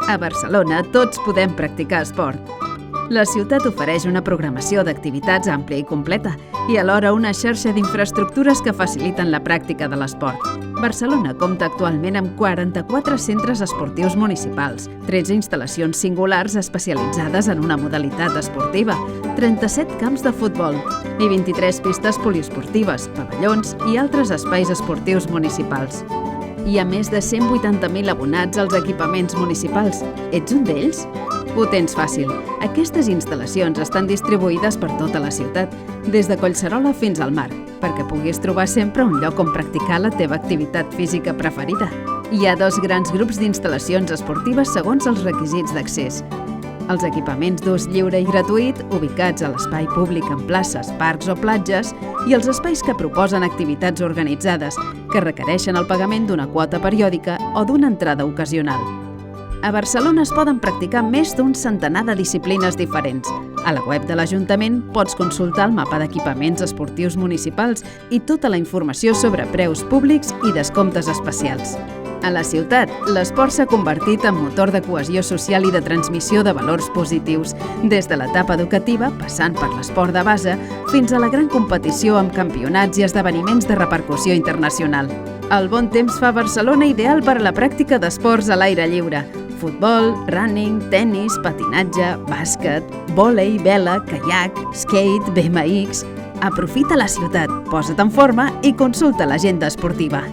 A Barcelona tots podem practicar esport. La ciutat ofereix una programació d'activitats àmplia i completa i alhora una xarxa d'infraestructures que faciliten la pràctica de l'esport. Barcelona compta actualment amb 44 centres esportius municipals, 13 instal·lacions singulars especialitzades en una modalitat esportiva, 37 camps de futbol i 23 pistes poliesportives, pavellons i altres espais esportius municipals. Hi ha més de 180.000 abonats als equipaments municipals. Ets un d'ells? Ho tens fàcil. Aquestes instal·lacions estan distribuïdes per tota la ciutat, des de Collserola fins al mar, perquè puguis trobar sempre un lloc on practicar la teva activitat física preferida. Hi ha 2 grans grups d'instal·lacions esportives segons els requisits d'accés. Els equipaments d'ús lliure i gratuït, ubicats a l'espai públic en places, parcs o platges, i els espais que proposen activitats organitzades, que requereixen el pagament d'una quota periòdica o d'una entrada ocasional. A Barcelona es poden practicar més d'un centenar de disciplines diferents. A la web de l'Ajuntament pots consultar el mapa d'equipaments esportius municipals i tota la informació sobre preus públics i descomptes especials. A la ciutat, l'esport s'ha convertit en motor de cohesió social i de transmissió de valors positius, des de l'etapa educativa, passant per l'esport de base, fins a la gran competició amb campionats i esdeveniments de repercussió internacional. El bon temps fa Barcelona ideal per a la pràctica d'esports a l'aire lliure. Futbol, running, tennis, patinatge, bàsquet, vòlei, vela, caiac, skate, BMX... Aprofita la ciutat, posa't en forma i consulta l'agenda esportiva.